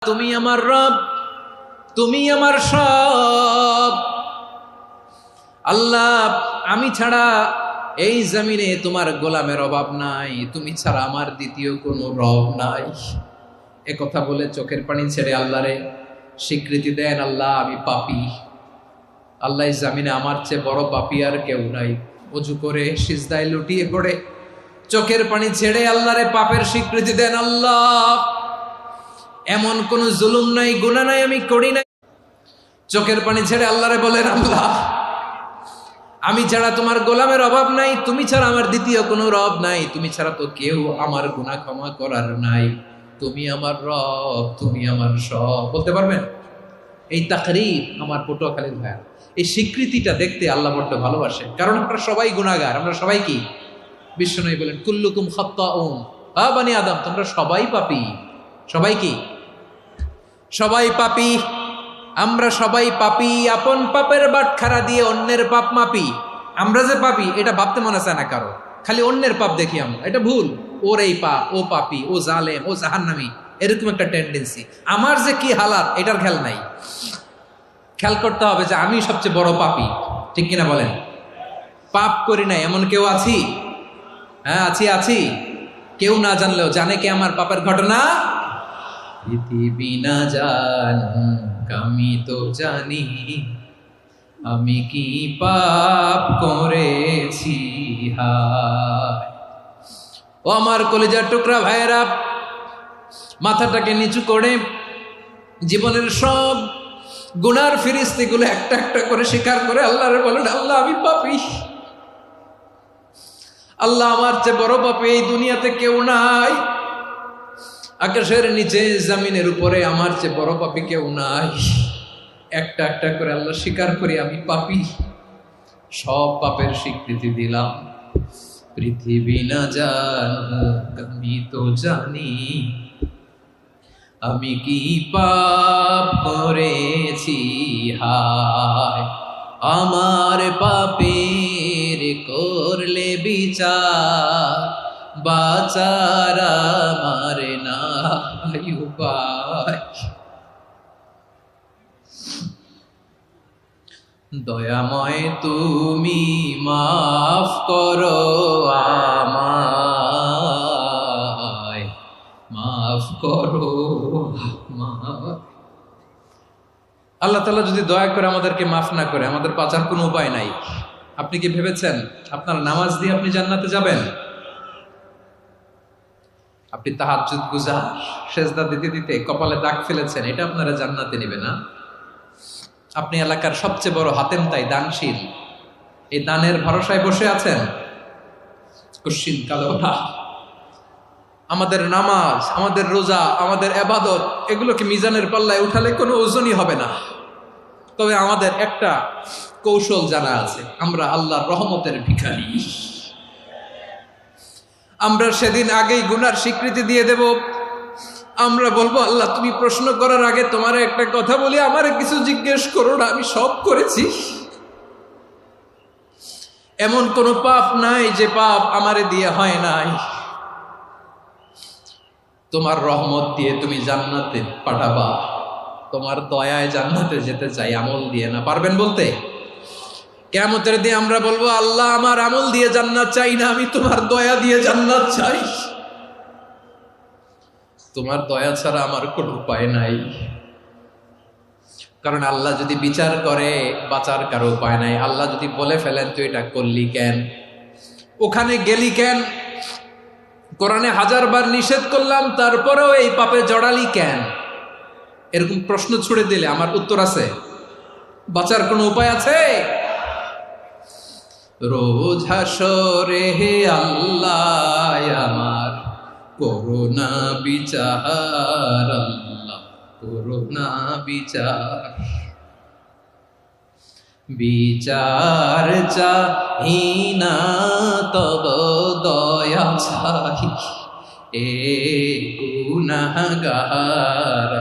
তুমি আমার রব, তুমি আমার সব। আল্লাহ, আমি ছাড়া এই জমিনে তোমার গোলামের অভাব নাই, তুমি ছাড়া আমার দ্বিতীয় কোনো রব নাই। এ কথা বলে চোখের পানি ছেড়ে আল্লাহরে স্বীকৃতি দেন, আল্লাহ আমি পাপী। আল্লাহ, এই জমিনে আমার চেয়ে বড় পাপী আর কেউ নাই। অজু করে সিজদায় লুটিয়ে পড়ে চোখের পানি ছেড়ে আল্লাহরে পাপের স্বীকৃতি দেন, আল্লাহ এমন কোন জুলুম নাই, গুনাহ নাই আমি করি নাই। চোখের পানি ছেড়ে আল্লাহরে বলেন, আল্লাহ আমি ছাড়া তোমার গোলামের অভাব নাই, তুমি ছাড়া আমার দ্বিতীয় কোনো রব নাই, তুমি ছাড়া তো কেউ আমার গুনাহ ক্ষমা করার নাই। তুমি আমার রব, তুমি আমার সব। বলতে পারবেন? এই তাকরীর আমার পটুয়াখালীর ভাইয়া, এই স্বীকৃতিটা দেখতে আল্লাহ বড্ড ভালোবাসে। কারণ আমরা সবাই গুনাহগার, আমরা সবাই কি? বিশ্বনবী বলেন, কুল্লুকুম খাত্তাউন, বানি আদম তোমরা সবাই পাপী। সবাই কি? সবাই পাপী। আমরা সবাই পাপী। আপন পাপের বাটখারা দিয়ে অন্যের পাপ মাপি। আমরা যে পাপী এটা ভাবতে মনে চায় না কারো, খালি অন্যের পাপ দেখি আমরা। এটা ভুল। ওর এই পাপ, ও পাপী, ও জালেম, ও জাহান্নামী, এরকম একটা টেন্ডেন্সি। আমার যে কি হালাত এটার খেয়াল নাই। খেয়াল করতে হবে যে আমি সবচেয়ে বড় পাপী, ঠিক কিনা বলেন? পাপ করি নাই এমন কেউ আছি? হ্যাঁ আছি। কেউ না জানলেও জানে কে আমার পাপের ঘটনা? পৃথিবী না জানুক আমি তো জানি, আমি কি পাপ করেছি। হায় ও আমার কলিজার টুকরা ভাইয়েরা, মাথাটাকে নিচু করে জীবনের সব গুনার ফিরিস্তিগুলো একটা একটা করে স্বীকার করে আল্লাহরে বলেন, আল্লাহ আমি পাপী। আল্লাহ আমার চেয়ে বড় পাপী এই দুনিয়াতে কেউ নাই। আকাশের নিচে জমিনের উপরে আমার চেয়ে বড় পাপী কেউ নাই। একটা একটা করে আল্লাহ স্বীকার করি আমি পাপী। সব পাপের স্বীকৃতি দিলাম। পৃথিবী না জানুক আমি তো জানি, আমি কি পাপ করেছি। হায় আমার পাপের করলে বিচার, বাচার আমার নাই উপায়। দয়াময় তুমি মাফ করো আমায়, মাফ করো আমায়। আল্লাহ তাআলা যদি দয়া করে আমাদেরকে মাফ না করে, আমাদের বাঁচার কোনো উপায় নাই। আপনি কি ভেবেছেন আপনার নামাজ দিয়ে আপনি জান্নাতে যাবেন? আপনি তাহাজ্জুদ গুজার, সেজদা দিতে দিতে কপালে দাগ ফেলেছেন, এটা আপনারা জান্নাতে নেবে না? আপনি এলাকার সবচেয়ে বড় হাতেম তাই দানশীল, এই দানের ভরসায় বসে আছেন কুশ্চিন কালো না। আমাদের নামাজ, আমাদের রোজা, আমাদের ইবাদত, এগুলোকে মিজানের পাল্লায় উঠালে কোনো ওজনই হবে না। তবে আমাদের একটা কৌশল জানা আছে, আমরা আল্লাহর রহমতের ভিখারি। আমরা সেদিন আগেই গুনার স্বীকৃতি দিয়ে দেব। আমরা বলবো, আল্লাহ তুমি প্রশ্ন করার আগে তোমার একটা কথা বলি, আমারে কিছু জিজ্ঞেস করো না, আমি সব করেছি। এমন কোন পাপ নাই যে পাপ আমারে দিয়ে হয় নাই। তোমার রহমত দিয়ে তুমি জান্নাতে পাঠাবা, তোমার দয়ায় জান্নাতে যেতে চাই, আমল দিয়ে না। পারবেন বলতে? কিয়ামতের দিন আমরা বলবো, আল্লাহ আমার আমল দিয়ে জান্নাত চাই না, আমি তোমার দয়া দিয়ে জান্নাত চাই। তোমার দয়া ছাড়া আমার কোনো উপায় নাই। কারণ আল্লাহ যদি বিচার করে বাঁচার কারো উপায় নাই। আল্লাহ যদি বলে ফেলেন তুই এটা করলি কেন, ওখানে গেলি কেন, কোরআনে 1000 বার নিষেধ করলাম তারপরেও এই পাপে জড়ালি কেন, এরকম প্রশ্ন ছুড়ে দিলে আমার উত্তর আছে? বাঁচার কোনো উপায় আছে? রোজ হাসরে হে আল্লাহ আমার করুণা বিচার, আল্লাহ করুণা বিচার। বিচার চাহি না তব দয়া চাহি, এ গুনাহগার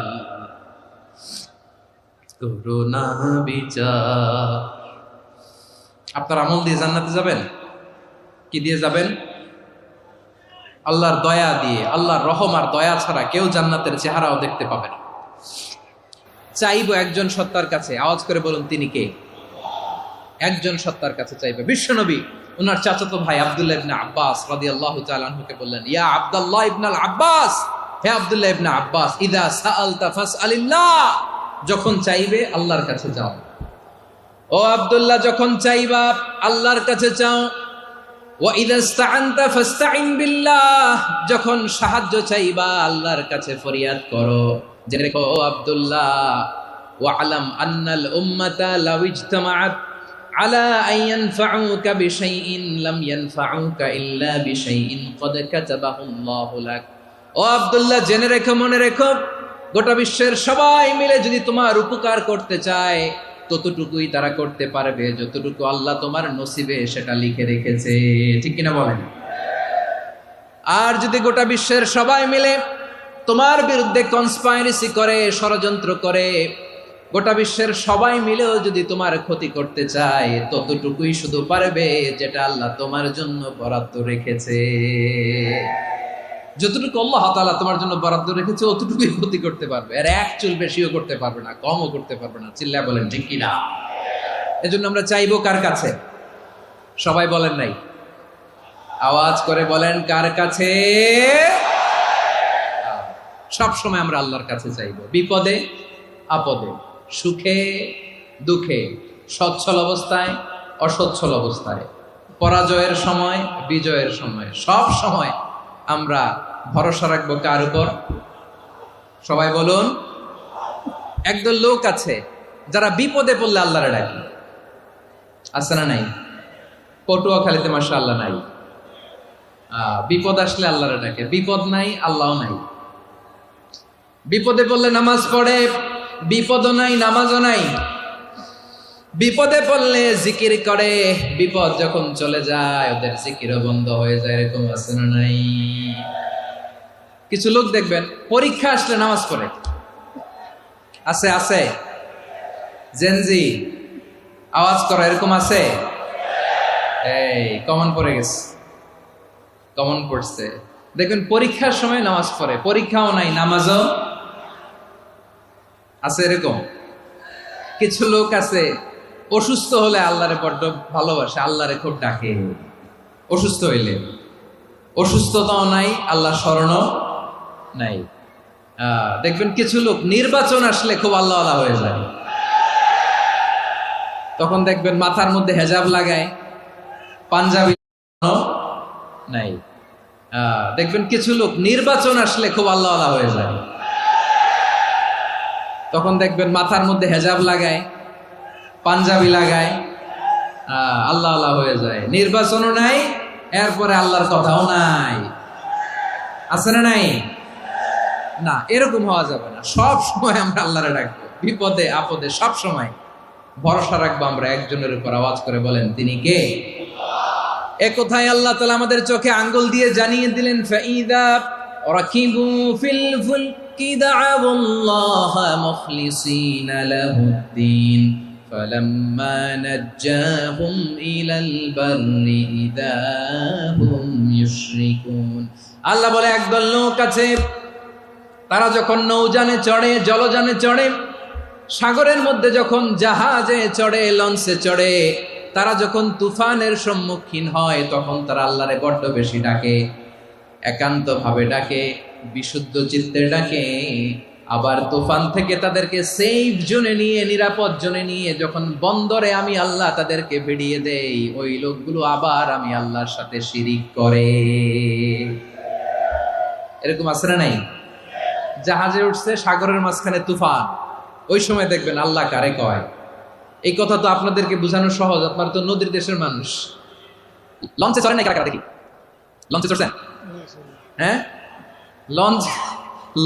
করুণা বিচার। আপনার আমল দিয়ে জান্নাতে যাবেন? কি দিয়ে যাবেন? আল্লাহর দয়া দিয়ে। আল্লাহর রহম আর দয়া ছাড়া কেউ জান্নাতের চেহারাও দেখতে পাবে না। চাইবো একজন সত্তার কাছে, আওয়াজ করে বলুন তিনি কে? একজন সত্তার কাছে চাইবে। বিশ্বনবী ওনার চাচাতো ভাই আব্দুল্লাহ ইবনে আব্বাস রাদিয়াল্লাহু তাআলা আনহুকে বললেন, ইয়া আব্দুল্লাহ ইবনুল আব্বাস, হে আব্দুল্লাহ ইবনে আব্বাস, ইদা সাআলতা ফাসআলিল্লাহ, যখন চাইবে আল্লাহর কাছে যাও। ও আব্দুল্লাহ, যখন চাইবা আল্লাহর কাছে চাও। ওয়া ইদা ইসতাআনতা ফাসতাইন বিল্লাহ, যখন সাহায্য চাইবা আল্লাহর কাছে ফরিয়াদ করো। জেনে রেখো ও আব্দুল্লাহ, ওয়া'লাম আন্নাল উম্মাতা লাউ ইজতামাআত আলা আন ইয়ানফাউকা বিশাইইন লাম ইয়ানফাউকা ইল্লা বিশাইইন ক্বাদ কাতাবাহু আল্লাহু লাক। ও আব্দুল্লাহ, জেনে রেখো, মনে রেখো, গোটা বিশ্বের সবাই মিলে যদি তোমার উপকার করতে চায় ততটুকুই তারা করতে পারবে যতটুকু আল্লাহ তোমার নসিবে সেটা লিখে রেখেছে। ঠিক কিনা বলেন? আর যদি গোটা বিশ্বের সবাই মিলে তোমার বিরুদ্ধে কনস্পাইরেসি করে, ষড়যন্ত্র করে, গোটা বিশ্বের সবাই মিলেও যদি তোমার ক্ষতি করতে চায় ততটুকুই শুধু পারবে যেটা আল্লাহ তোমার জন্য বরাদ্দ রেখেছে। যতটুকু আল্লাহ তাআলা তোমার জন্য বরাদ্দ রেখেছে অতটুকুই ক্ষতি করতে পারবে, আর এক চুল বেশিও করতে পারবে না, কমও করতে পারবে না। চিল্লায় বলেন ঠিক কিনা? এজন্য আমরা চাইবো কার কাছে? সবাই বলেন নাই, আওয়াজ করে বলেন কার কাছে? সব সময় আমরা আল্লাহর কাছে চাইবো, বিপদে আপদে, সুখে দুঃখে, সচ্ছল অবস্থায় অসচ্ছল অবস্থায়, পরাজয়ের সময় বিজয়ের সময়, সব সময় আমরা ভরসা রাখবো কার উপর? সবাই বলুন। একদল লোক আছে যারা বিপদে পড়লে আল্লাহরে ডাকে, আছে না নাই? পটুয়াখালীতে মাশাআল্লাহ নাই। বিপদ আসলে আল্লাহরে ডাকে, বিপদ নাই আল্লাহও নাই। বিপদে পড়লে নামাজ পড়ে, বিপদও নাই নামাজও নাই। বিপদে পড়লে জিকির করে, বিপদ যখন চলে যায় ওদের জিকিরও বন্ধ হয়ে যায়। এরকম আছে না নাই? কিছু লোক দেখবেন পরীক্ষা আসলে নামাজ পড়ে, আছে আছে। জেনজি আওয়াজ করো, এরকম আছে? এই কমন পড়ে গেছে, কমন পড়ছে। দেখবেন পরীক্ষার সময় নামাজ পড়ে, পরীক্ষাও নাই নামাজও আছে। এরকম কিছু লোক আছে অসুস্থ হলে আল্লাহরে বড্ড ভালোবাসে, আল্লাহরে খুব ডাকে। অসুস্থ হইলে অসুস্থতাও নাই, আল্লাহ স্মরণও নাই। দেখবেন কিছু লোক নির্বাচন আসলে খুব আল্লাহওয়ালা হয়ে যায়, তখন দেখবেন মাথার মধ্যে হেজাব লাগায়, পাঞ্জাবি নাই। দেখবেন কিছু লোক নির্বাচন আসলে খুব আল্লাহওয়ালা হয়ে যায়, তখন দেখবেন মাথার মধ্যে হেজাব লাগায়, পাঞ্জাবি লাগায়, আল্লাহ আল্লাহ হয়ে যায়। নির্বাচনও নাই, এরপরে আল্লাহর কথাও নাই। আছে না নাই? না, এরকম হওয়া যাবে না। সব সময় আমরা আল্লাহরে ডাকবো, বিপদে আপদে সব সময় ভরসা রাখবো আমরা একজনের উপর। আওয়াজ করে বলেন তিনি কে? এ কথায় আল্লাহ তাআলা আমাদের চোখে আঙ্গুল দিয়ে জানিয়ে দিলেন, ফাইদা রাকিবু ফিল ফুলকি দা'আউল্লাহা মুখলিসিনা লাহুদ্দিন ফালাম্মা নাজ্জাহুম ইলাল বাররি ইযা হুম ইউশরিকুন। আল্লাহ বলে একদল লোক আছে, তারা যখন নৌযানে চড়ে, জলযানে চড়ে, সাগরের মধ্যে যখন জাহাজে চড়ে, লঞ্চে চড়ে, তারা যখন তুফানের সম্মুখীন হয় তখন তারা আল্লাহরে বড্ড বেশি ডাকে, একান্ত ভাবে ডাকে, বিশুদ্ধ চিত্তে ডাকে। আবার তুফান থেকে তাদেরকে সেফ জোনে নিয়ে, নিরাপদ জোনে নিয়ে যখন বন্দরে আমি আল্লাহ তাদেরকে ভিড়িয়ে দেই, ওই লোকগুলো আবার আমি আল্লাহর সাথে শিরিক করে। এরকম আছে না নাই? জাহাজে উঠছে, সাগরের মাঝখানে তুফান, ওই সময় দেখবেন আল্লাহ কারে কয়। এই কথা তো আপনাদেরকে বোঝানো সহজ, আপনারা তো নদীর দেশের মানুষ। লঞ্চে চড়েন না কারা কারা? দেখি লঞ্চে চড়ছেন? হ্যাঁ,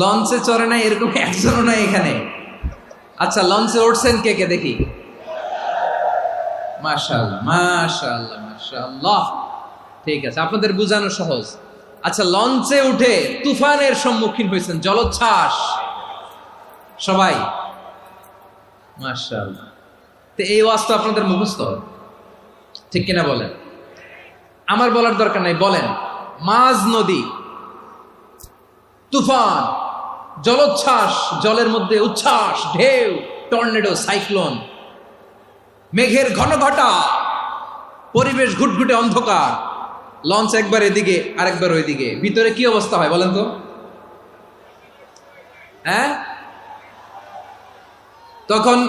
লঞ্চে চড়ে নাই এরকম একজনও নাই এখানে। আচ্ছা, লঞ্চে উঠছেন কে কে দেখি? মাশাআল্লাহ মাশাআল্লাহ মাশাআল্লাহ। ঠিক আছে, আপনাদের বোঝানো সহজ। আচ্ছা, লঞ্চে উঠে তুফানের সম্মুখীন হয়েছেন, জলোচ্ছ্বাস সবাই, মাশাআল্লাহ। তো এই ওয়াজ তো আপনাদের মুখস্থ, ঠিক কিনা বলেন? আমার বলার দরকার নাই, বলেন। মাঝ নদী, তুফান, জলোচ্ছ্বাস, জলের মধ্যে উচ্ছ্বাস, ঢেউ, টর্নেডো, সাইক্লোন, মেঘের ঘনঘটা, পরিবেশ ঘুটঘুটে অন্ধকার, লঞ্চ একবার এদিকে আরেকবার ওইদিকে, ভিতরে কি অবস্থা হয় বলেন তো? হ্যাঁ, তখন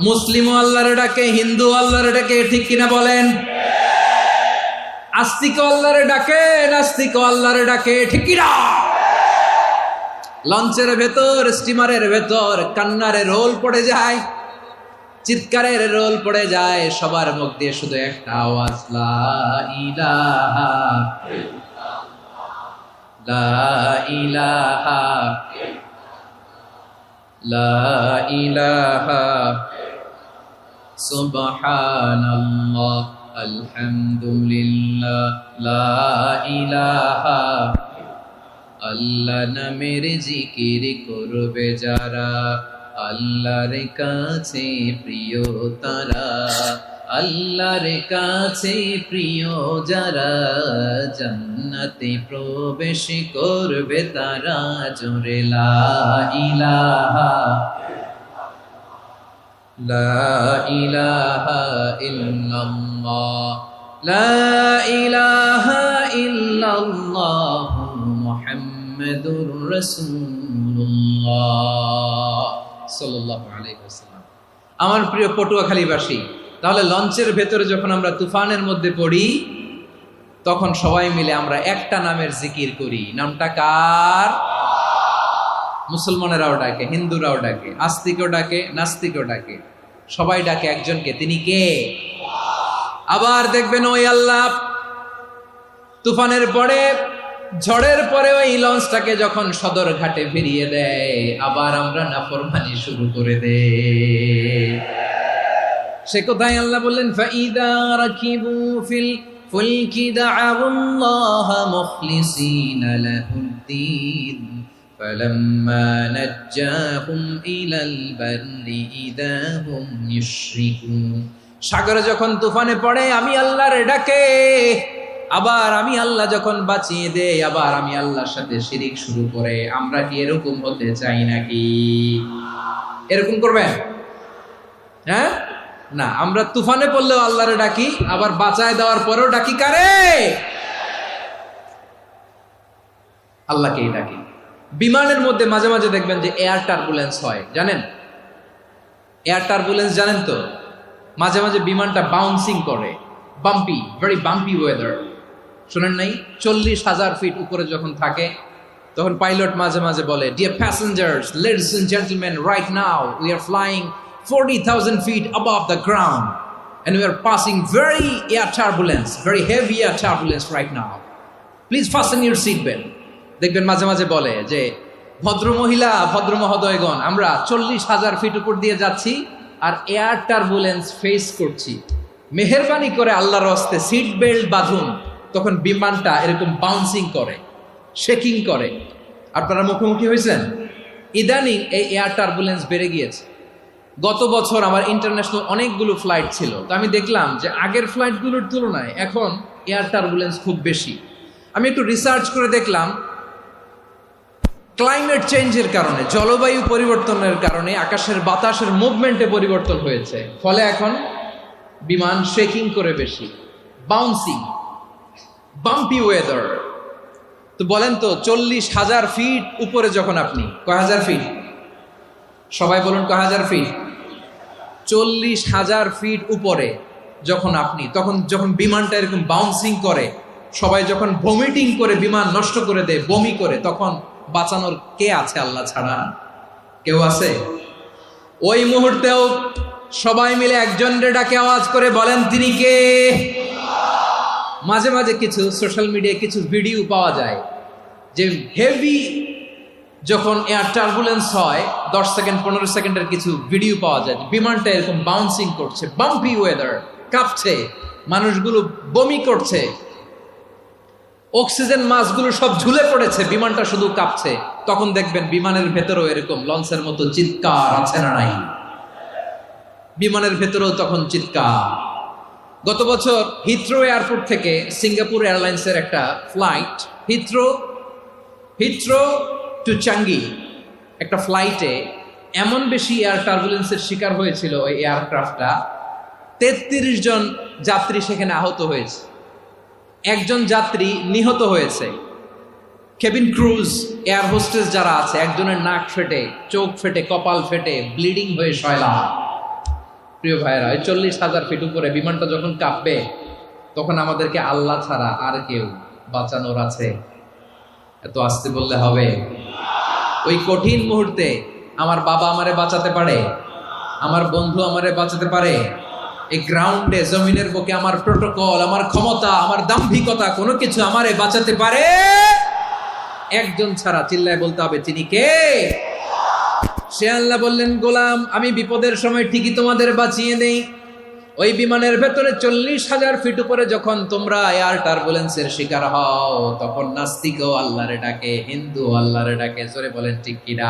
মুসলিম আল্লাহর ডাকে, হিন্দু আল্লাহর ডাকে, ঠিক কিনা বলেন? আস্তিক আল্লাহর ডাকে, নাস্তিক আল্লাহর ডাকে, ঠিক কিনা? লঞ্চের ভেতর, স্টিমারের ভেতর কান্নারে রোল পড়ে যায়, চিৎকারের রোল পড়ে যায়, সবার মুখ দিয়ে শুধু একটা আওয়াজ, লা ইলাহা লা ইলাহা লা ইলাহা সুবহানাল্লাহ আলহামদুলিল্লাহ লা ইলাহা। আল্লাহ নামের জিকির করবে যারা, আল্লাহর কাছে প্রিয় তারা, আল্লাহর কাছে প্রিয় যারা, জান্নাতে প্রবেশ করবে তারা, জোরে লা ইলাহা লা ইলাহা ইল্লাল্লাহ লা ইলাহা ইল্লাল্লাহ মুহাম্মাদুর রাসূলুল্লাহ সাল্লাল্লাহু আলাইহি ওয়াসাল্লাম। আমার প্রিয় পটুয়াখালীবাসী, তাহলে লঞ্চের ভেতরে যখন আমরা তুফানের মধ্যে পড়ি, তখন সবাই মিলে আমরা একটা নামের জিকির করি। নামটা কার? মুসলমানেরাও ডাকে, হিন্দুরাও ডাকে, আস্তিকও ডাকে, নাস্তিকও ডাকে, সবাই ডাকে একজনকে। তিনি কে? আবার দেখবেন ওই আল্লাহ তুফানের পরে, ঝড়ের পরে ওই লঞ্চটাকে যখন সদর ঘাটে ফিরিয়ে দেয়, আবার আমরা নাফরমানি শুরু করে দেই। সে কোথায় আল্লাহ বললেন, ফাইদা রাকিবু ফিল ফুলকি দা'আউল্লাহ মুখলিসিনা লাহুদ্দিন ফালাম্মা নাজ্জাহুম ইলাল বাররি ইযা হুম ইউশরিকুন। সাগরে যখন তুফানে পড়ে আমি আল্লাহর ডাকে, আবার আমি আল্লাহ যখন বাঁচিয়ে দেই, আবার আমি আল্লাহর সাথে শিরিক শুরু করে। আমরা কি এরকম হতে চাই নাকি? এরকম করবেন? হ্যাঁ না, আমরা তুফানে পড়লেও আল্লাহরে ডাকি, আবার বাঁচায় দেওয়ার পরেও ডাকি কারে? আল্লাহকেই ডাকি। বিমানের মধ্যে মাঝে মাঝে দেখবেন যে এয়ার টার্বুলেন্স হয়, জানেন? এয়ার টার্বুলেন্স জানেন তো? মাঝে মাঝে বিমানটা বাউন্সিং করে, বাম্পি, ভেরি বাম্পি ওয়েদার। শোনেন নাই? 40,000 ফিট উপরে যখন থাকে, তখন পাইলট মাঝে মাঝে বলে, dear passengers, ladies and gentleman, right now we are flying 40,000 feet above the ground and we are passing very air turbulence, very heavy air turbulence right now. Please fasten your seat belt. দেখবেন মাঝে মাঝে বলে যে, ভদ্র মহিলা, ভদ্র মহোদয়গণ, আমরা 40,000 ফিট উপর দিয়ে যাচ্ছি আর এয়ার টার্বুলেন্স ফেস করছি, মেহেরবানি করে আল্লাহর হস্তে সিট বেল্ট বাঁধুন। তখন বিমানটা এরকম বাউন্সিং করে, শেকিং করে। আপনারা মুখোমুখি হয়েছেন? ইদানিং এই এয়ার টার্বুলেন্স বেড়ে গিয়েছে। গত বছর আমার ইন্টারন্যাশনাল অনেকগুলো ফ্লাইট ছিল, তো আমি দেখলাম যে আগের ফ্লাইটগুলোর তুলনায় এখন এয়ার টার্বুলেন্স খুব বেশি। আমি একটু রিসার্চ করে দেখলাম, ক্লাইমেট চেঞ্জের কারণে, জলবায়ু পরিবর্তনের কারণে আকাশের বাতাসের মুভমেন্টে পরিবর্তন হয়েছে, ফলে এখন বিমান শেকিং করে বেশি, বাউন্সিং, বাম্পি ওয়েদার। তো বলেন তো, 40,000 ফিট উপরে যখন আপনি, কয় হাজার ফিট? সবাই বলুন কয় হাজার ফিট? 40,000 ফিট উপরে যখন আপনি, তখন যখন বিমানটা এরকম বাউন্সিং করে, সবাই যখন ভমিটিং করে বিমান নষ্ট করে দেয়, বমি করে, তখন বাঁচানোর কে আছে আল্লাহ ছাড়া? কেউ আছে? ওই মুহূর্তেও সবাই মিলে একজনের ডাকে আওয়াজ করে বলেন, তিনি কে? মাঝে মাঝে কিছু সোশ্যাল মিডিয়ায় কিছু ভিডিও পাওয়া যায় যে হেভি যখন এয়ার টার্বুলেন্স হয়, 10 সেকেন্ড 15 সেকেন্ডের কিছু ভিডিও পাওয়া যায়, বিমানটা এরকম বাউন্সিং করছে, বাম্পি ওয়েদার, কাঁপছে, মানুষগুলো বমি করছে, অক্সিজেন মাস্কগুলো সব ঝুলে পড়েছে, বিমানটা শুধু কাঁপছে। তখন দেখবেন বিমানের ভেতরেও এরকম লঞ্চের মতো চিৎকার আছে না নাই? বিমানের ভেতরেও তখন চিৎকার। গত বছর হিথ্রো এয়ারপোর্ট থেকে সিঙ্গাপুর এয়ারলাইন্সের একটা ফ্লাইট হিথ্রো টু চাঙ্গি, একটা ফ্লাইটে এমন বেশি এয়ার টার্বুলেন্সের শিকার হয়েছিল ওই এয়ারক্রাফটটা, 33 জন যাত্রী সেখানে আহত হয়েছে, একজন যাত্রী নিহত হয়েছে। কেবিন ক্রুজ, এয়ার হোস্টেস যারা আছে, একজনের নাক ফেটে, চোখ ফেটে, কপাল ফেটে, ব্লিডিং হয়ে শয়লা। প্রিয় ভাইয়েরা, ওই 40,000 ফিট উপরে বিমানটা যখন কাঁপবে, তখন আমাদেরকে আল্লাহ ছাড়া আর কেউ বাঁচানোর আছে? এত আস্তে বললে হবে? ওই কঠিন মুহূর্তে আমার বাবা আমারে বাঁচাতে পারে, আমার বন্ধু আমারে বাঁচাতে পারে। এই গ্রাউন্ডে, জমিনের বুকে আমার প্রোটোকল, আমার ক্ষমতা, আমার দাম্ভিকতা কোনো কিছু আমারে বাঁচাতে পারে? একজন ছাড়া। চিল্লায় বলতে হবে, তিনি কে? সে আল্লাহ বললেন, গোলাম আমি বিপদের সময় ঠিকই তোমাদের বাঁচিয়ে নেই। ওই বিমানের ভেতরে 40,000 ফিট উপরে যখন তোমরা এয়ার টার্বুলেন্সের শিকার হও, তখন নাস্তিকও আল্লাহরে ডাকে, হিন্দু আল্লাহরে ডাকে। জোরে বলেন ঠিক কিনা?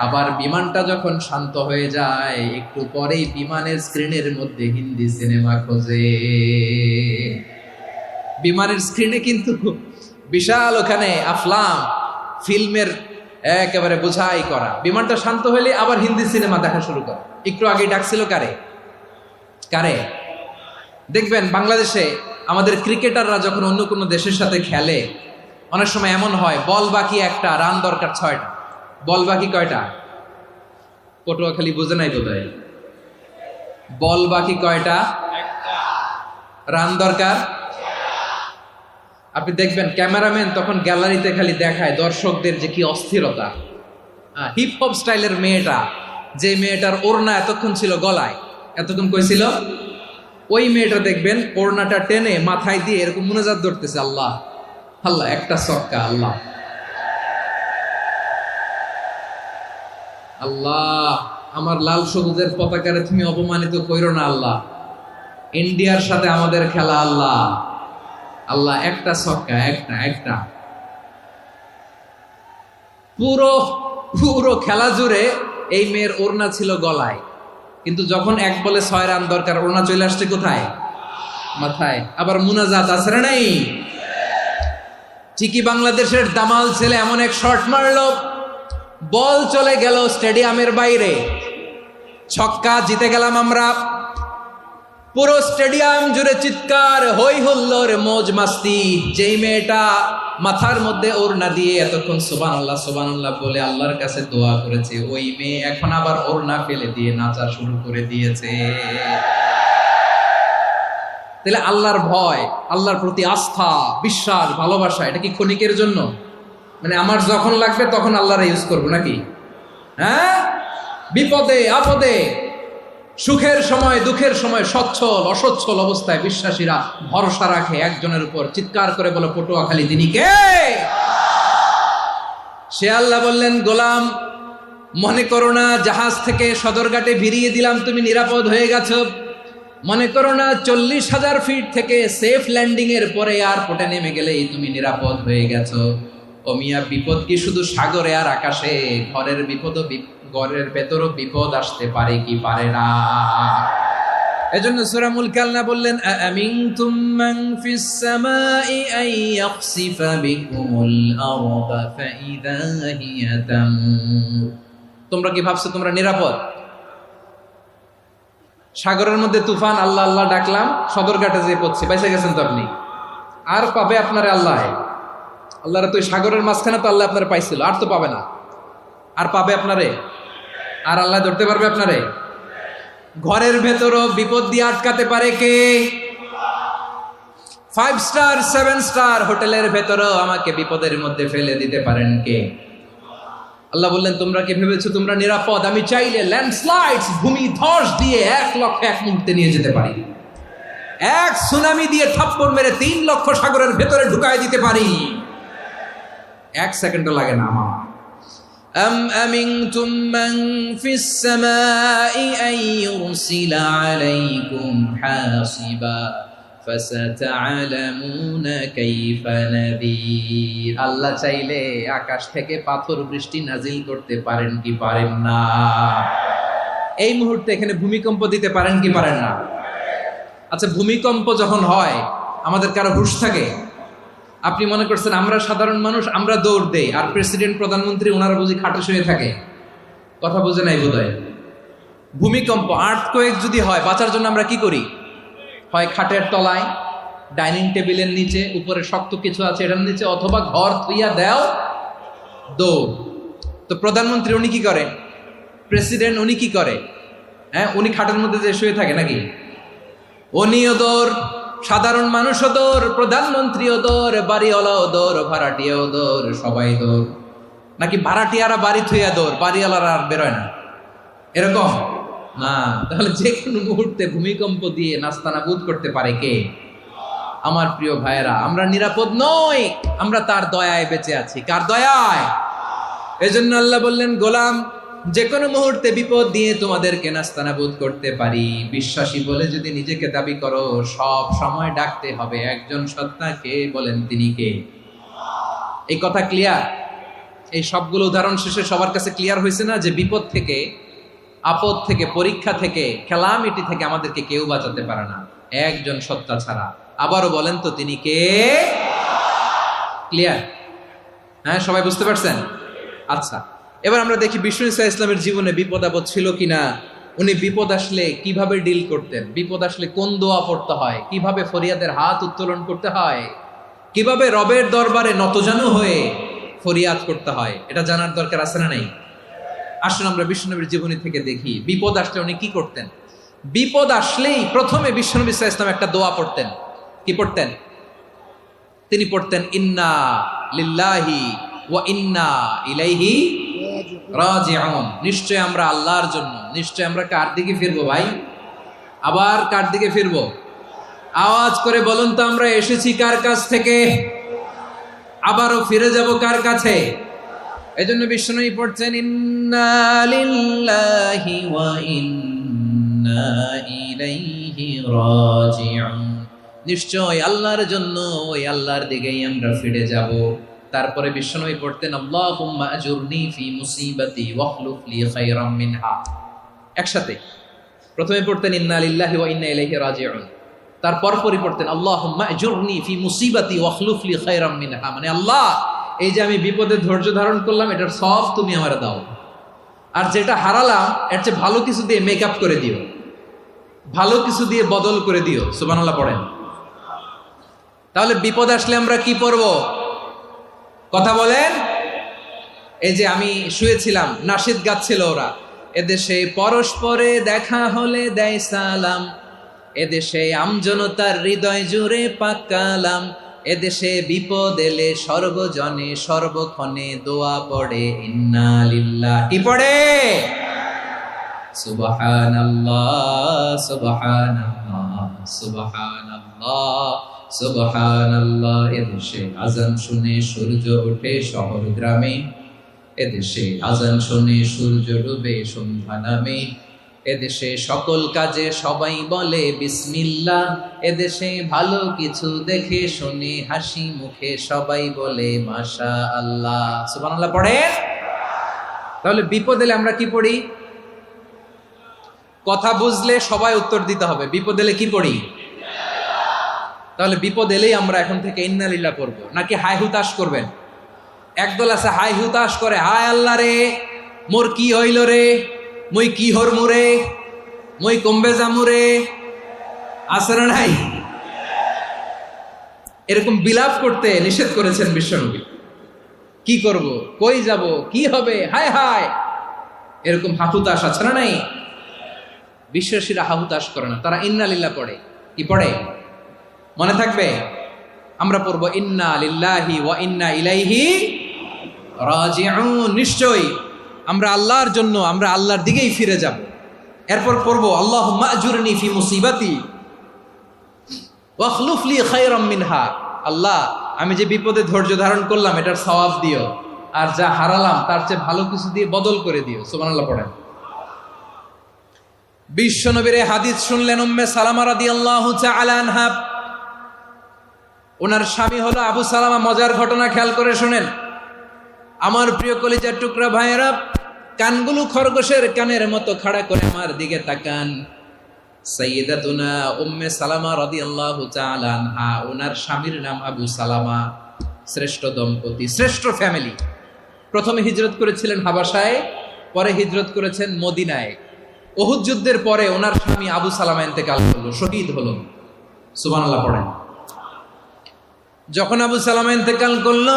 আবার বিমানটা যখন শান্ত হয়ে যায়, একটু পরেই বিমানের স্ক্রিনের মধ্যে হিন্দি সিনেমা খোঁজে। বিমানের স্ক্রিনে কিন্তু বিশাল ওখানে আফলাম ফিল্মের একেবারে বোঝাই করা। বিমানটা শান্ত হলে আবার হিন্দি সিনেমা দেখা শুরু করে। একটু আগে ডাকছিল কারে? কারে? দেখবেন বাংলাদেশে আমাদের ক্রিকেটাররা যখন অন্য কোনো দেশের সাথে খেলে, অনেক সময় এমন হয় বল বাকি একটা, রান দরকার 6টা। বল বাকি কয়টা? পটুয়াখালী বুঝে নাই বোধহয়। বল বাকি কয়টা? রান দরকার। আপনি দেখবেন ক্যামেরাম্যান তখন গ্যালারিতে খালি দেখায় দর্শকদের যে কি অস্থিরতা। হিপ হপ স্টাইলের মেয়েটা, যে মেয়েটার ওড়না এতক্ষণ ছিল গলায়, এতক্ষণ কই ছিল, ওই মেয়েটা দেখবেন ওড়নাটা টেনে মাথায় দিয়ে এরকম মুনাজাত ধরতেছে, আল্লাহ আল্লাহ, একটা ছক্কা, আল্লাহ আল্লাহ, আমার লাল সবুজের পতাকারে তুমি অপমানিত কইরো না আল্লাহ, ইন্ডিয়ার সাথে আমাদের খেলা আল্লাহ আল্লাহ, একটা ছক্কা, একটা একটা। পুরো পুরো খেলা জুড়ে এই মেয়ের ওড়না ছিল গলায়, কিন্তু যখন 1 বলে 6 রান দরকার, ওড়না চলে আসছে কোথায়? মাথায়। আবার মুনাজাত আছে না নাই? ঠিকই বাংলাদেশের দামাল ছেলে এমন এক শট মারলো, বল চলে গেল স্টেডিয়ামের বাইরে, ছক্কা, জিতে গেলাম আমরা। পুরো স্টেডিয়াম জুড়ে চিৎকার, হই হুল্লোড়, মৌজ মাস্তি। যেই মেয়েটা মাথার মধ্যে ওড়না দিয়ে এতক্ষণ সুবহানাল্লাহ সুবহানাল্লাহ বলে আল্লাহর কাছে দোয়া করেছে, ওই মেয়ে এখন আবার ওড়না ফেলে দিয়ে নাচা শুরু করে দিয়েছে। তাহলে আল্লাহর ভয়, আল্লাহর প্রতি আস্থা, বিশ্বাস, ভালোবাসা, এটা কি ক্ষণিকের জন্য? মানে আমার যখন লাগবে তখন আল্লাহর ইউজ করবো নাকি? হ্যাঁ, বিপদে আপদে, সুখের সময় দুঃখের সময়, সচ্ছল অসচ্ছল অবস্থায় বিশ্বাসীরা ভরসা রাখে একজনের উপর। চিৎকার করে বলো, পটুয়াখালী তিনি কে? সে আল্লাহ বললেন, গোলাম মনে করো না জাহাজ থেকে সদরঘাটে ভিড়িয়ে দিলাম, তুমি নিরাপদ হয়ে গেছো। মনে করো না 40,000 ফিট থেকে সেফ ল্যান্ডিং এর পরে এয়ারপোর্টে নেমে গেলেই তুমি নিরাপদ হয়ে গেছো। ও মিয়া, বিপদ কি শুধু সাগরে আর আকাশে? ঘরের বিপদও, ঘরের ভেতরও বিপদ আসতে পারে কি পারে না? এজন্য সূরা মুলক আল্লাহ বললেন, আমিনতুম মান ফিস সামাই আন ইয়াখসিফা বিকুমুল আরদা ফাইদা হিয়া তামুর। তোমরা কি ভাবছো তোমরা নিরাপদ? সাগরের মধ্যে তুফান, আল্লাহ আল্লাহ ডাকলাম, সদরঘাটে যেয়ে পড়ছে, বেঁচে গেছেন তো আপনি। আর পাবে আপনারে আল্লাহ? আল্লাহরা তো সাগরের মাঝখানে তো আল্লাহ আপনারা পাইছিল, আর তো পাবে না। আর পাবে আপনারে? আর আল্লাহ ধরতে পারবে আপনারে? ঘরের ভেতরও বিপদ দিয়ে আটকাতে পারে কে? 5 স্টার 7 স্টার হোটেলের ভেতরও আমাকে বিপদের মধ্যে ফেলে দিতে পারেন কে? আল্লাহ বললেন, তোমরা কি ভেবেছো তোমরা নিরাপদ? আমি চাইলে ল্যান্ডস্লাইডস, ভূমি ধস দিয়ে 1 লক্ষ 1 মুহূর্তে নিয়ে যেতে পারি। এক সুনামি দিয়ে থাপ্পড় মেরে 3 লক্ষ সাগরের ভেতরে ঢুকায় দিতে পারি। 1 সেকেন্ডও লাগে না আমার। أم أمنتم من في السماء أن يرسل عليكم حاصبا فستعلمون كيف نذير। আল্লাহ চাইলে আকাশ থেকে পাথর বৃষ্টি নাজিল করতে পারেন কি পারেন না? এই মুহূর্তে এখানে ভূমিকম্প দিতে পারেন কি পারেন না? আচ্ছা, ভূমিকম্প যখন হয় আমাদের কারো হুঁশ থাকে? আপনি মনে করছেন আমরা সাধারণ মানুষ, আমরা দৌড় দেই, আর প্রেসিডেন্ট প্রধানমন্ত্রী ওনারা বুঝি খাটে শুয়ে থাকে? কথা বুঝে নাই বোধহয়। ভূমিকম্প, আর্থকোয়েক যদি হয়, বাঁচার জন্য আমরা কি করি? হয় খাটের তলায়, ডাইনিং টেবিলের নিচে, উপরে শক্ত কিছু আছে এটার নিচে, অথবা ঘর থুইয়া দেও দৌড়। তো প্রধানমন্ত্রী উনি কি করে? প্রেসিডেন্ট উনি কি করে? হ্যাঁ, উনি খাটের মধ্যে যে শুয়ে থাকে নাকি? উনিও দৌড়, সাধারণ মানুষও দৌড়, প্রধানমন্ত্রীও দৌড়, বাড়িওয়ালাও দৌড়, ভাড়াটিয়াও দৌড়, সবাই দৌড়। নাকি ভাড়াটিয়ারা বাড়ি থুইয়া দৌড়, বাড়িওয়ালারা আর বেরোয় না? এরকম না। তাহলে যে কোনো মুহূর্তে ভূমিকম্প দিয়ে নাস্তানাবুদ করতে পারে কে? আমার প্রিয় ভাইয়েরা, আমরা নিরাপদ নই, আমরা তার দয়ায় বেঁচে আছি। কার দয়ায়? এজন্য আল্লাহ বললেন, গোলাম, যে কোনো মুহূর্তে বিপদ দিয়ে তোমাদেরকে নাস্তানাবুদ করতে পারি। বিশ্বাসী বলে যদি নিজেকে দাবি করো, সব সময় ডাকতে হবে একজন সত্তাকে। বলেন তিনি কে? এই কথা ক্লিয়ার? এই সবগুলো উদাহরণ শেষে সবার কাছে ক্লিয়ার হয়েছে না যে বিপদ থেকে, আপদ থেকে, পরীক্ষা থেকে, ক্যালামিটি থেকে আমাদেরকে কেউ বাঁচাতে পারে না একজন সত্তা ছাড়া। আবারও বলেন তো তিনি কে? ক্লিয়ার? হ্যাঁ, সবাই বুঝতে পারছেন? আচ্ছা, এবার আমরা দেখি বিষ্ণু ইসা ইসলামের জীবনে বিপদ আপদ ছিল কিনা। উনি বিপদ আসলে কিভাবে ডিল করতেন, বিপদ আসলে কোন দোয়া পড়তে হয়, কিভাবে ফরিয়াদের হাত উত্তোলন করতে হয়, কিভাবে রবের দরবারে নতজানু হয়ে ফরিয়াদ করতে হয়, এটা জানার দরকার আছে না নাই? আসুন আমরা বিষ্ণুনবীর জীবনী থেকে দেখি বিপদ আসলে উনি কি করতেন। বিপদ আসলেই প্রথমে বিষ্ণুনবী সাল্লাল্লাহু আলাইহি ওয়াসাল্লাম একটা দোয়া পড়তেন। কি পড়তেন? তিনি পড়তেন, ইন্না লিল্লাহি ওয়া ইন্না ইলাইহি রাজিউন। নিশ্চয় আমরা আল্লাহর জন্য, নিশ্চয় আমরা কার দিকে ফিরবো ভাই? আবার কার দিকে ফিরবো? আওয়াজ করে বলুন তো, আমরা এসেছি কার কাছ থেকে, আবারও ফিরে যাব কার কাছে? এজন্য বিষ্ণুই পড়ছেন, ইন্না লিল্লাহি ওয়া ইন্না ইলাইহি রাজিউন। নিশ্চয় আল্লাহর জন্য, ওই আল্লাহর দিকেই আমরা ফিরে যাব। তারপরে বিষ্ণুই পড়তেন, আল্লাহুম্মা আজুরনি ফি মুসিবাতি ওয়াখলুফ লি খায়রাম মিনহা। একসাথে প্রথমে পড়তেন ইন্না লিল্লাহি ওয়া ইন্না ইলাইহি রাজিউন, তারপর পরে পড়তেন আল্লাহুম্মা আজুরনি ফি মুসিবাতি ওয়াখলুফ লি খায়রাম মিনহা। মানে আল্লাহ, এই যে আমি বিপদে ধৈর্য ধারণ করলাম, এটার সব তুমি আমার দাও, আর যেটা হারালাম এর চেয়ে ভালো কিছু দিয়ে মেকআপ করে দিও, ভালো কিছু দিয়ে বদল করে দিও। সুবহানাল্লাহ পড়েন। তাহলে বিপদ আসলে আমরা কি পড়ব? কথা বলেন। এই যে আমি শুয়েছিলাম, নাশিদ গাচ্ছিল ওরা, এদেশে পরস্পরে দেখা হলে দেয় সালাম, এদেশে আমজনতার হৃদয় জুড়ে পাকালাম, এদেশে বিপদ এলে সর্বজনে সর্বক্ষণে দোয়া পড়ে ইন্না লিল্লাহ। কি পড়ে? সুবহানাল্লাহ সুবহানাল্লাহ সুবহানাল্লাহ সুবহানাল্লাহ। এদেশে আজান শুনে সূর্য ওঠে শহর গ্রামে, এদেশে আজান শুনে সূর্য ডুবে সন্ধ্যা নামে, এদেশে সকল কাজে সবাই বলে বিসমিল্লাহ, এদেশে ভালো কিছু দেখে শুনে হাসি মুখে সবাই বলে মাশাআল্লাহ। সুবহানাল্লাহ পড়েন। তাহলে বিপদ এলে আমরা কি পড়ি? কথা বুঝলে সবাই উত্তর দিতে হবে, বিপদ এলে কি পড়ি? তাহলে বিপদ এলেই আমরা এখন থেকে ইন্না লিল্লাহ পড়বো, নাকি হাই হুতাশ করবেন? একদল আছে হাই হুতাশ করে, হায় আল্লাহ রে, মোর কি হইল রে, মই কি হরমু রে, মই কমবে জামু রে, আছে না নাই? এরকম বিলাপ করতে নিষেধ করেছেন বিশ্বনবী। কি করব, কই যাব, কি হবে, হায় হায়, এরকম হাহুতাশ আছে না নাই? বিশ্বাসীরা হাহুতাশ করে না, তারা ইন্না লিল্লাহ পড়ে। কি পড়ে? মনে থাকবে? আমরা পড়বো ইন্না লিল্লাহি ওয়া ইন্না ইলাইহি রাজিউন। নিশ্চয়ই আমরা আল্লাহর জন্য, আমরা আল্লাহর দিকেই ফিরে যাব। এরপর পড়বো আল্লাহুম্মা আজুরনি ফি মুসিবাতি ওয়াখলুফ লি খায়রাম মিনহা। আল্লাহ, আমি যে বিপদে ধৈর্য ধারণ করলাম এটার সওয়াব দিও, আর যা হারালাম তার চেয়ে ভালো কিছু দিয়ে বদল করে দিও। সুবহানাল্লাহ পড়েন। বিশ্বনবীর হাদিস শুনলেন উম্মে সালামা রাদিয়াল্লাহু তাআলা আনহা। ওনার স্বামী হলো আবু সালামা। মজার ঘটনা খেয়াল করে শুনেন আমার প্রিয় কলিজার টুকরা ভাইয়েরা। কানগুলো খরগোশের কানের মতো খাড়া করে আমার দিকে তাকান। সাইয়্যিদাতুনা উম্মে সালামা রাদিয়াল্লাহু তাআলা আনহা, ওনার স্বামীর নাম আবু সালামা। শ্রেষ্ঠ দম্পতি, শ্রেষ্ঠ ফ্যামিলি। প্রথমে হিজরত করেছিলেন হাবাসায়, পরে হিজরত করেছেন মদিনায়। উহুদ যুদ্ধের পরে ওনার স্বামী আবু সালামা ইন্তেকাল করলো, শহীদ হলো। সুবহানাল্লাহ পড়েন। যখন আবু সালামা ইন্তেকাল করলো,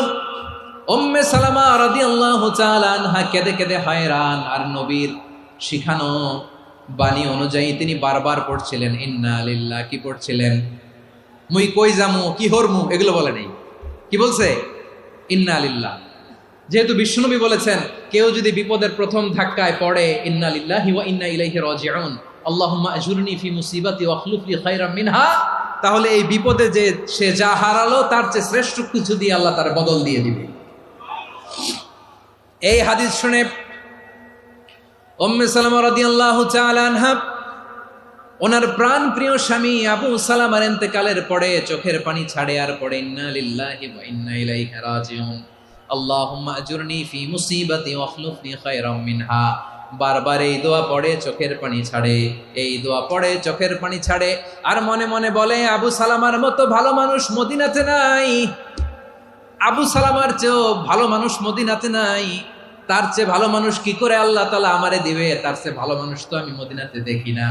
উম্মে সালামা রাদিয়াল্লাহু তাআলা আনহা কেঁদে কেঁদে হায়রান। আর নবীর শিখানো বাণী অনুযায়ী তিনি বারবার পড়ছিলেন ইন্না লিল্লাহ। কি পড়ছিলেন? মুই কই যামু, কি হরমু, এগুলো বলে নেই। কি বলছে? ইন্না লিল্লাহ। যেহেতু বিশ্বনবী বলেছেন কেউ যদি বিপদের প্রথম ধাক্কায় পড়ে ইন্না লিল্লাহি ওয়া ইন্না ইলাইহি রাজিউন, আল্লাহুম্মা আজুরনি ফি মুসিবাতি ওয়া আখলুফ লি খায়রাম মিনহা, তাহলে এই বিপদে যে সে যা হারালো তার চেয়ে শ্রেষ্ঠ কিছু দিয়ে আল্লাহ তার বদল দিয়ে দিবে। এই হাদিস শুনে উম্মে সালামা রাদিয়াল্লাহু তাআলা আনহা ওনার প্রাণ প্রিয় স্বামী আবু সালামার ইন্তেকালের পরে চোখের পানি ছাড়ে আর পড়ে ইন্না লিল্লাহি ওয়া ইন্না ইলাইহি রাজিউন, আল্লাহুম্মা আজুরনি ফি মুসিবাতি ওয়া আখলুফনি খায়রাম মিনহা। বারবার এই দোয়া পড়ে চোখের পানি ছাড়ে, এই দোয়া পড়ে চোখের পানি ছাড়ে। আর মনে মনে বলে আবু সালামার মতো ভালো মানুষ মদিনাতে নাই, আবু সালামার চেয়েও ভালো মানুষ মদিনাতে নাই। তার চেয়ে ভালো মানুষ কি করে আল্লাহ তাআলা আমারে দিবে? তার চেয়ে ভালো মানুষ তো আমি মদিনাতে দেখি না।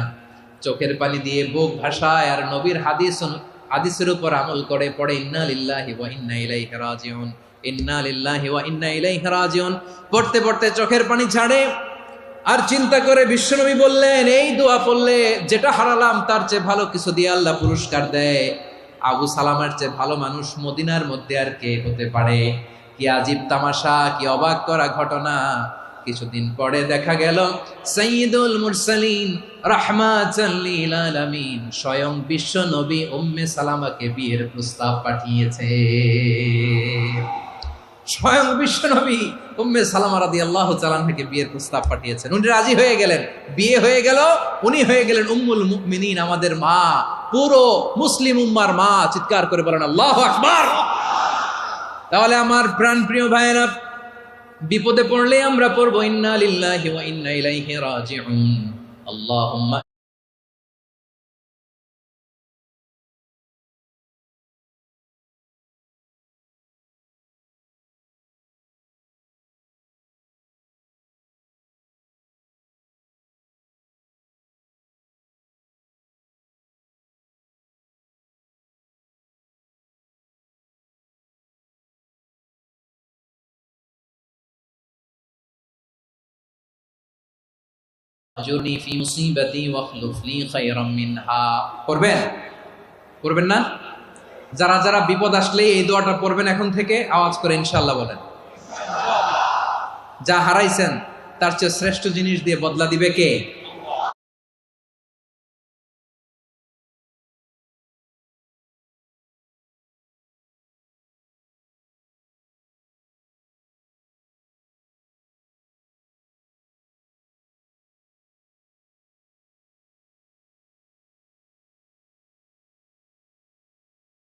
চোখের পানি দিয়ে বুক ভাসায় আর নবীর হাদিসের উপর আমল করে পড়ে ইন্না লিল্লাহি ওয়া ইন্না ইলাইহি রাজিউন, ইন্না লিল্লাহি ওয়া ইন্না ইলাইহি রাজিউন। পড়তে পড়তে চোখের পানি ছাড়ে আর চিন্তা করে বিশ্বনবী বললেন এই দোয়া পড়লে যেটা হারালাম তার চেয়ে ভালো কিছু দিয়ে আল্লাহ পুরস্কার দেয়। আবু সালামার চেয়ে ভালো মানুষ মদিনার মধ্যে আর কে হতে পারে? কি আজীব তামাশা, কি অবাক করা ঘটনা। কিছুদিন পরে দেখা গেল সাইয়্যিদুল মুরসালিন রাহমাতাল লিল আলামিন স্বয়ং বিশ্ব নবী উম্মে সালামাকে বিয়ের প্রস্তাব পাঠিয়েছে। স্বয়ং বিশ্ব নবী উম্মে সালামা রাদিয়াল্লাহু তাআলা আনহাকে বিয়ের প্রস্তাব পাঠিয়েছেন। উনি রাজি হয়ে গেলেন, বিয়ে হয়ে গেল। উনি হয়ে গেলেন উম্মুল মুমিনিন, আমাদের মা, পুরো মুসলিম উম্মার মা। চিৎকার করে বলেন আল্লাহু আকবার। তাহলে আমার প্রাণপ্রিয় ভাইয়েরা, বিপদে পড়লে আমরা পড়বো ইন্না লিল্লাহি ওয়া ইন্না ইলাইহি রাজিউন, আল্লাহুম্মা আজুরনি ফি মুসিবাতি ওয়া আখলুফ লি খায়রাম মিনহা। পড়বেন? পড়বেন না? যারা যারা বিপদ আসলে এই দোয়াটা পড়বেন এখন থেকে আওয়াজ করে ইনশাআল্লাহ বলেন। যা হারাইছেন তার চেয়ে শ্রেষ্ঠ জিনিস দিয়ে বদলা দিবে কে?